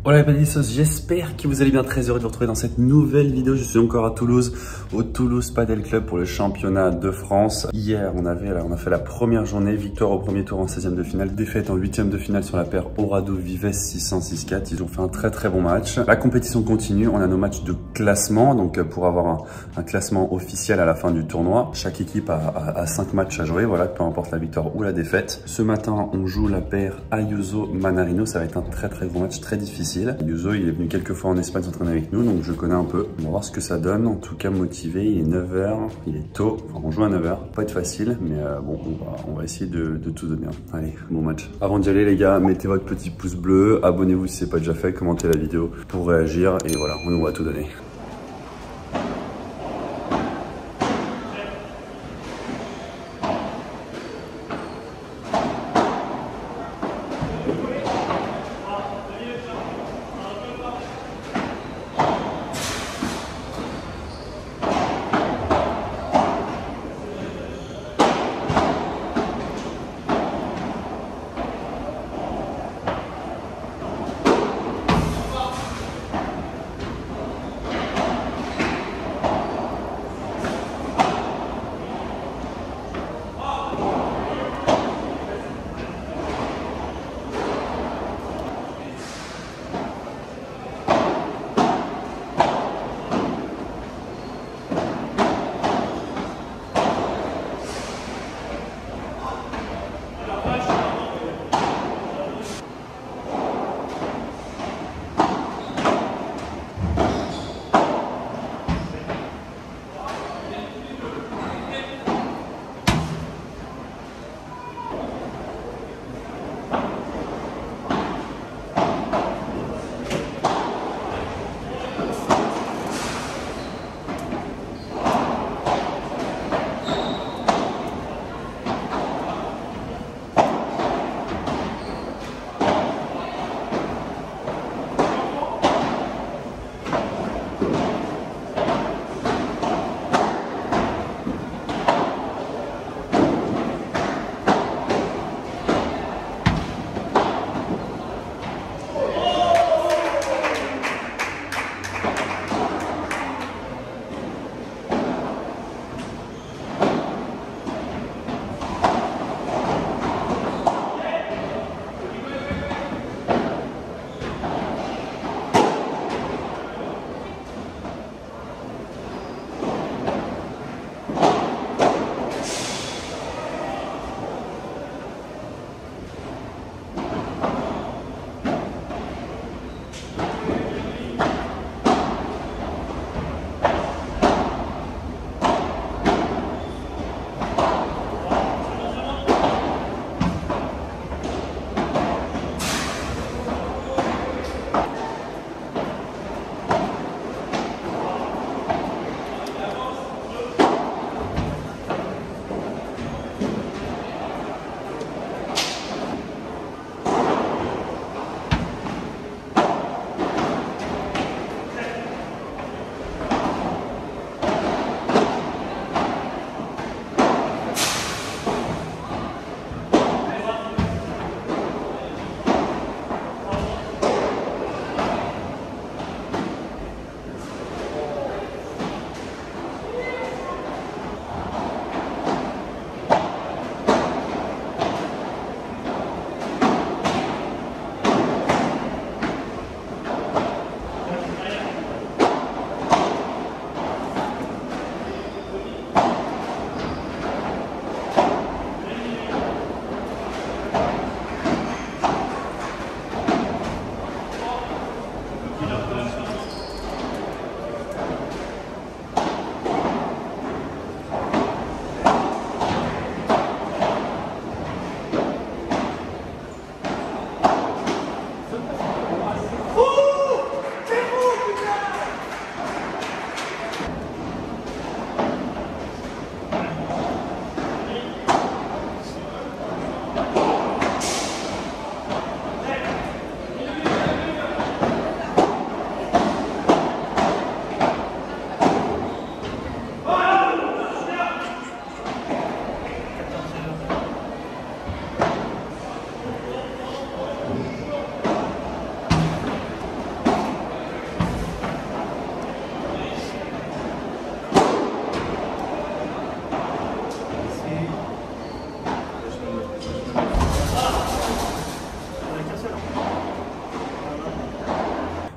Hola les padissos, j'espère que vous allez bien, très heureux de vous retrouver dans cette nouvelle vidéo. Je suis encore à Toulouse, au Toulouse Padel Club pour le championnat de France. Hier, on a fait la première journée, victoire au premier tour en 16e de finale, défaite en 8e de finale sur la paire Orado-Vives 600-6-4. Ils ont fait un très très bon match. La compétition continue, on a nos matchs de classement, donc pour avoir un classement officiel à la fin du tournoi. Chaque équipe a 5 matchs à jouer, voilà, peu importe la victoire ou la défaite. Ce matin, on joue la paire Ayuso-Manarino, ça va être un très très gros match, très difficile. Ayuso, il est venu quelques fois en Espagne s'entraîner avec nous, donc je connais un peu. On va voir ce que ça donne. En tout cas, motivé, il est 9h, il est tôt. Enfin, on joue à 9h, pas être facile, mais bon, on va essayer de tout donner. Allez, bon match. Avant d'y aller, les gars, mettez votre petit pouce bleu, abonnez-vous si c'est pas déjà fait, commentez la vidéo pour réagir, et voilà, on va tout donner.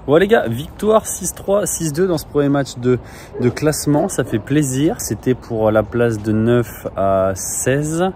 Bon les gars, victoire 6-3, 6-2 dans ce premier match de classement, ça fait plaisir. C'était pour la place de 9 à 16.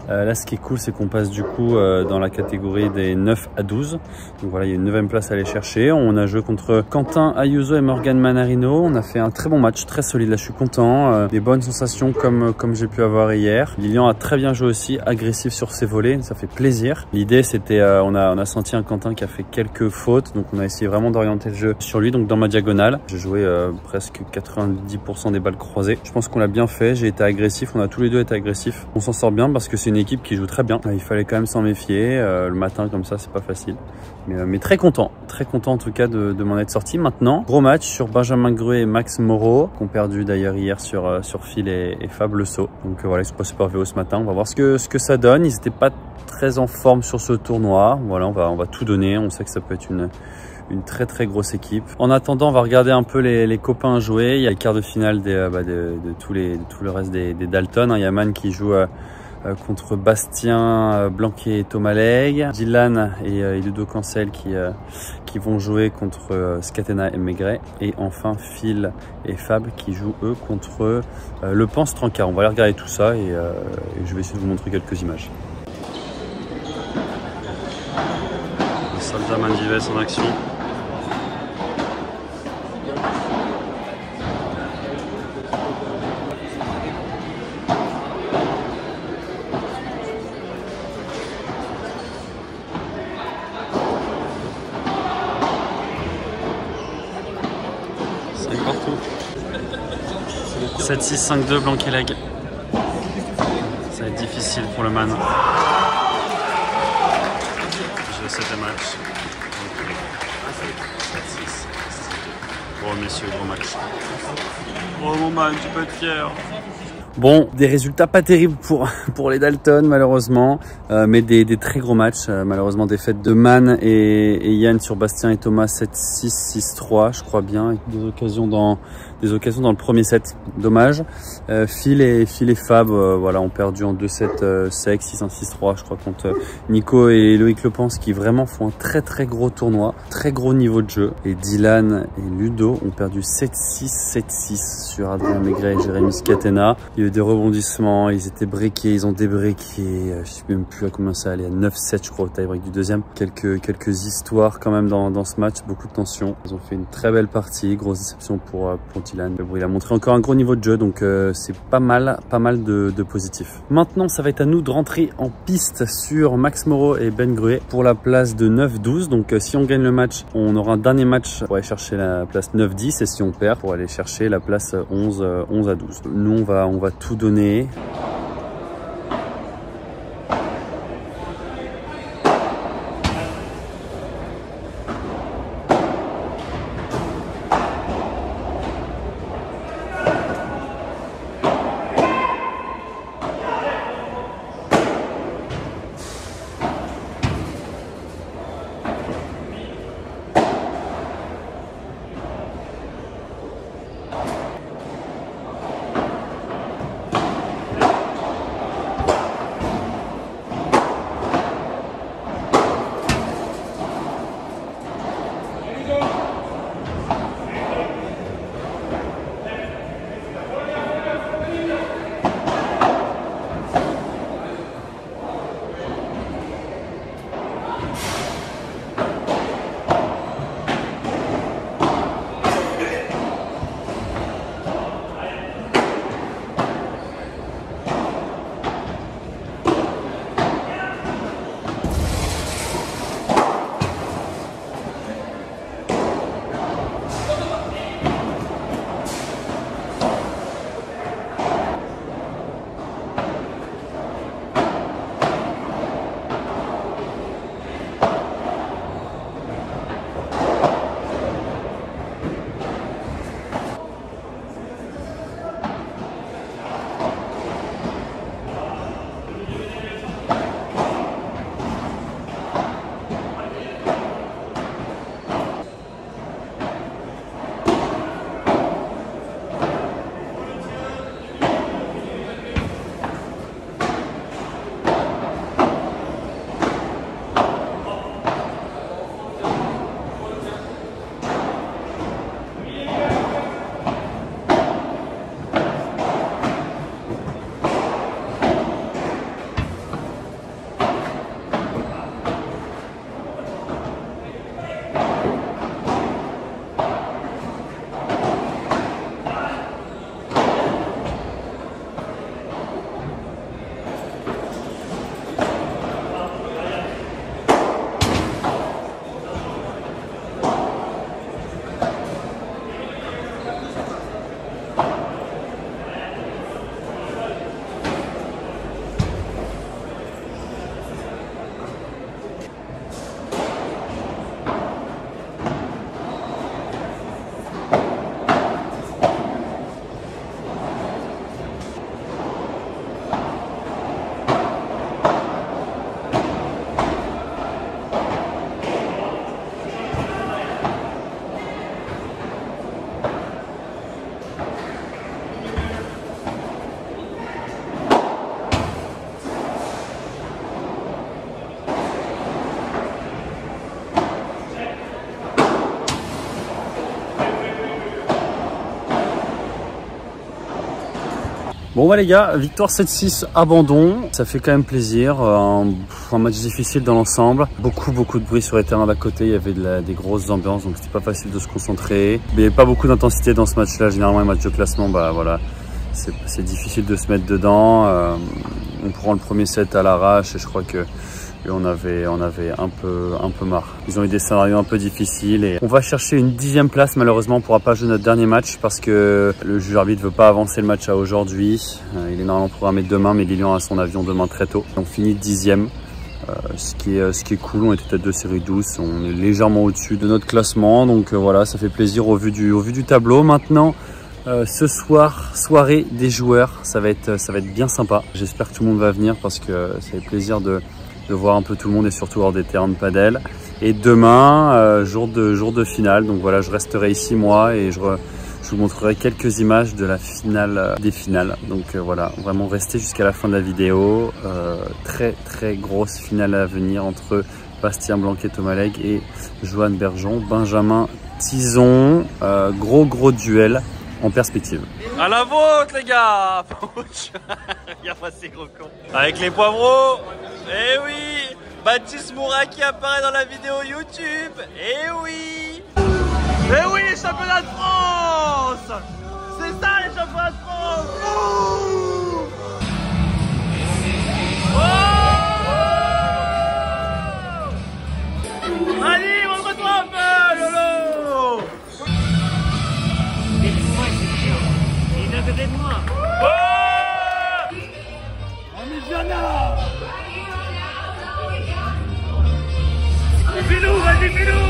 Là ce qui est cool, c'est qu'on passe du coup dans la catégorie des 9 à 12. Donc voilà, il y a une 9e place à aller chercher. On a joué contre Quentin Ayuso et Morgan Manarino. On a fait un très bon match, très solide, là je suis content. Des bonnes sensations comme j'ai pu avoir hier. Lilian a très bien joué aussi, agressif sur ses volets, ça fait plaisir. L'idée c'était, on a senti un Quentin qui a fait quelques fautes, donc on a essayé vraiment d'orienter le jeu sur lui, donc dans ma diagonale. J'ai joué presque 90% des balles croisées. Je pense qu'on l'a bien fait, j'ai été agressif, on a tous les deux été agressifs. On s'en sort bien parce que c'est une équipe qui joue très bien. Il fallait quand même s'en méfier, le matin comme ça c'est pas facile. Mais très content en tout cas de m'en être sorti. Maintenant, gros match sur Benjamin Gruet et Max Moreau, qu'on perdu d'ailleurs hier sur Phil et Fab Le Sceau. Donc voilà, ils sont passés par VO ce matin, on va voir ce que ça donne. Ils n'étaient pas très en forme sur ce tournoi. Voilà, on va tout donner, on sait que ça peut être une très grosse équipe. En attendant, on va regarder un peu les copains jouer. Il y a le quart de finale de tout le reste des Dalton. Il y a Man qui joue contre Bastien Blanquet et Thomas Legge, Dylan et Ludo Cancel qui vont jouer contre Scatena et Maigret, et enfin Phil et Fab qui jouent eux contre Le Pense Trancard. On va aller regarder tout ça et je vais essayer de vous montrer quelques images. Soldat Mandives en action. Partout. 7-6-5-2 Blanquet-Legge. Ça va être difficile pour le Man. Je sais des matchs. Bon messieurs, gros match. Oh mon Man, tu peux être fier. Bon, des résultats pas terribles pour les Dalton malheureusement, mais des très gros matchs. Malheureusement, défaite de Man et Yann sur Bastien et Thomas 7-6, 6-3, je crois bien, avec des occasions dans le premier set. Dommage. Phil et Fab, voilà, ont perdu en 2-7 sec, 6-1, 6-3, je crois, contre Nico et Loïc Lepens qui vraiment font un très gros tournoi, très gros niveau de jeu. Et Dylan et Ludo ont perdu 7-6, 7-6 sur Adrien Maigret et Jérémy Scatena. Il y a eu des rebondissements, ils étaient breakés, ils ont débreaké, je sais même plus à combien ça allait, à 9-7 je crois au tie-break du deuxième. Quelques histoires quand même dans ce match, beaucoup de tension. Ils ont fait une très belle partie, grosse déception pour Dylan. Bon, il a montré encore un gros niveau de jeu, donc c'est pas mal de positifs. Maintenant, ça va être à nous de rentrer en piste sur Max Moreau et Ben Gruet pour la place de 9-12. Donc si on gagne le match, on aura un dernier match pour aller chercher la place 9-10, et si on perd, pour aller chercher la place 11 à 12. Nous, on va tout donner. Bon bah les gars, victoire 7-6, abandon, ça fait quand même plaisir, un match difficile dans l'ensemble, beaucoup de bruit sur les terrains d'à côté, il y avait des grosses ambiances donc c'était pas facile de se concentrer, mais il n'y avait pas beaucoup d'intensité dans ce match là, généralement les matchs de classement, bah voilà, c'est difficile de se mettre dedans, on prend le premier set à l'arrache et je crois que on avait un peu marre. Ils ont eu des scénarios un peu difficiles et on va chercher une 10e place. Malheureusement, on ne pourra pas jouer notre dernier match parce que le juge arbitre ne veut pas avancer le match à aujourd'hui. Il est normalement programmé demain, mais Lilian a son avion demain très tôt. On finit 10e, ce qui est cool. On était tête de série 12, on est légèrement au-dessus de notre classement. Donc voilà, ça fait plaisir au vu du tableau. Maintenant, ce soir, soirée des joueurs, ça va être bien sympa. J'espère que tout le monde va venir parce que ça fait plaisir de voir un peu tout le monde et surtout hors des terrains de padel. Et demain, jour de finale, donc voilà, je resterai ici moi et je vous montrerai quelques images de la finale, des finales. Donc voilà, vraiment restez jusqu'à la fin de la vidéo. Très grosse finale à venir entre Bastien Blanquet, Thomas Legge et Johan Bergeon, Benjamin Tison. Gros duel en perspective. À la vôtre les gars. Regarde pas ces gros cons. Avec les poivreaux. Eh oui, Baptiste Moura qui apparaît dans la vidéo YouTube. Eh oui. Eh oui, les championnats de France. C'est ça les championnats de France. Allez, montre-toi un peu, Lolo. Il est à côté de moi. Filou, vas-y Filou.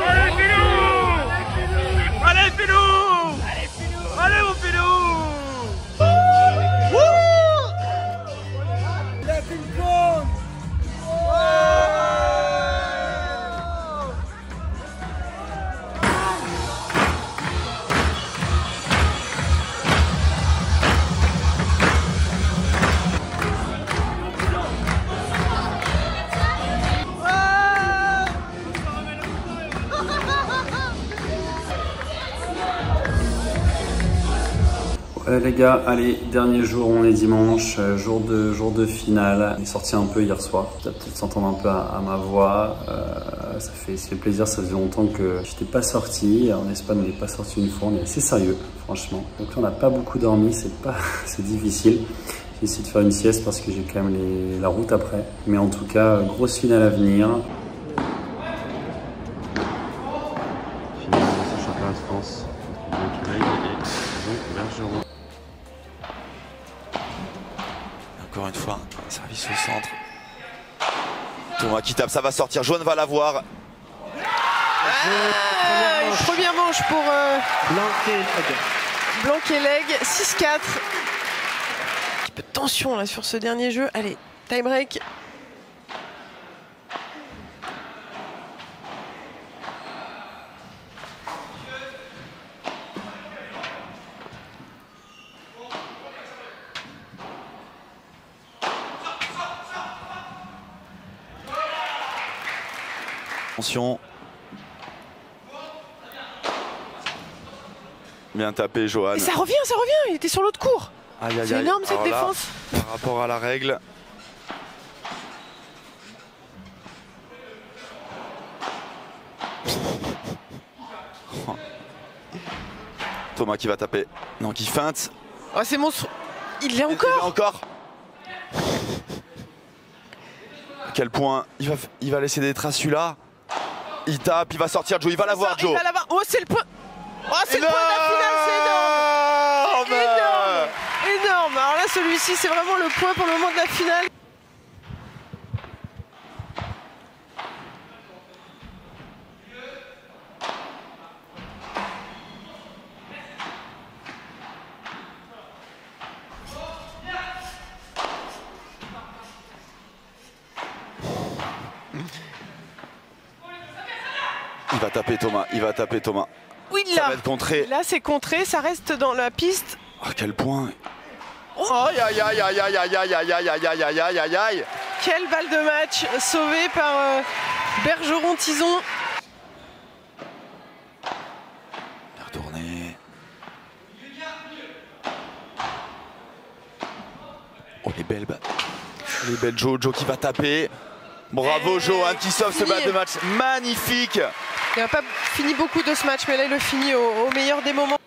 Allez Filou. Allez Filou. Allez mon Filou. Il a fait une bombe. Les gars, allez, dernier jour, on est dimanche, jour de finale. On est sorti un peu hier soir, vous allez peut-être s'entendre un peu à ma voix. Ça fait plaisir, ça faisait longtemps que je n'étais pas sorti. En Espagne, on n'est pas sorti une fois, on est assez sérieux, franchement. Donc là, on n'a pas beaucoup dormi, c'est difficile. J'ai essayé de faire une sieste parce que j'ai quand même la route après. Mais en tout cas, grosse finale à venir. Finale de ce championnat de France. Encore une fois, service au centre. Thomas qui tape, ça va sortir. Joanne va l'avoir. Une première manche pour Blanquet-Legge, 6-4. Un petit peu de tension là sur ce dernier jeu. Allez, time break. Attention. Bien tapé, Johan. Et ça revient, il était sur l'autre court. C'est énorme cette défense. Par rapport à la règle. Thomas qui va taper. Non, qui feinte. Oh, c'est monstre. Il l'est encore. Il l'est encore. À quel point il va laisser des traces celui-là. Il tape, il va sortir Joe, il va l'avoir Joe. Il va l'avoir. Oh, c'est le point. Oh, c'est le point de la finale, c'est énorme. Énorme. Alors là, celui-ci, c'est vraiment le point pour le moment de la finale. Il va taper Thomas, il va taper Thomas. Oui, là. Ça va être contré. Là, c'est contré, ça reste dans la piste. À quel point. Aïe aïe aïe aïe aïe aïe aïe aïe aïe aïe aïe aïe aïe aïe aïe. Quelle balle de match sauvée par Bergeron-Tison. Retourné. Elle est belle Joe qui va taper. Bravo Joe, un petit sauve ce match de match magnifique. Il n'a pas fini beaucoup de ce match, mais là il le finit au meilleur des moments.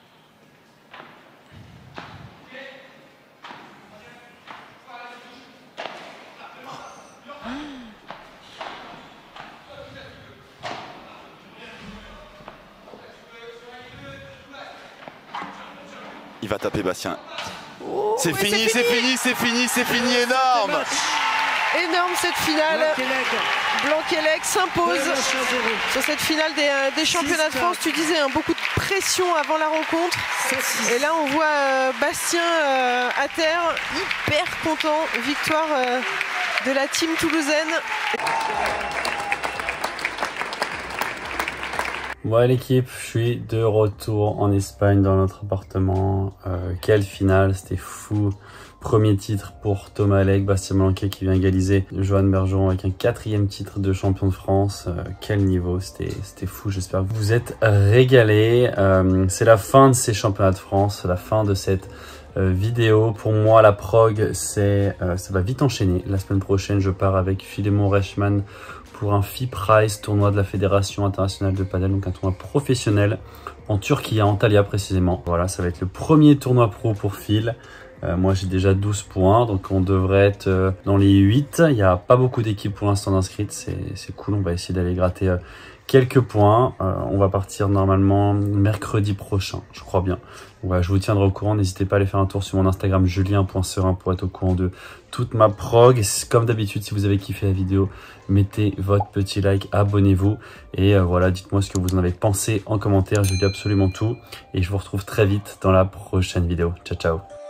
Il va taper Bastien. Oh, c'est fini, énorme. Énorme cette finale. Blanquelec s'impose sur cette finale des championnats de France. Tu disais, hein, beaucoup de pression avant la rencontre. Et là, on voit Bastien à terre, hyper content. Victoire de la team toulousaine. Ouais l'équipe, je suis de retour en Espagne dans notre appartement. Quelle finale, c'était fou. Premier titre pour Thomas Alec, Bastien Blanquet qui vient égaliser Johan Bergeron avec un 4e titre de champion de France. Quel niveau, c'était fou, j'espère que vous vous êtes régalés. C'est la fin de ces championnats de France, la fin de cette vidéo. Pour moi la prog, ça va vite enchaîner. La semaine prochaine je pars avec Philémon Reichmann pour un FIP Prize, tournoi de la Fédération Internationale de Padel, donc un tournoi professionnel en Turquie, à Antalya précisément. Voilà, ça va être le premier tournoi pro pour Phil. Moi j'ai déjà 12 points, donc on devrait être dans les 8. Il n'y a pas beaucoup d'équipes pour l'instant d'inscrites, c'est cool, on va essayer d'aller gratter quelques points. On va partir normalement mercredi prochain, je crois bien. Voilà, je vous tiendrai au courant, n'hésitez pas à aller faire un tour sur mon Instagram julien.serein pour être au courant de toute ma prog. Comme d'habitude, si vous avez kiffé la vidéo, mettez votre petit like, abonnez-vous et voilà, dites-moi ce que vous en avez pensé en commentaire, je lis absolument tout et je vous retrouve très vite dans la prochaine vidéo. Ciao ciao.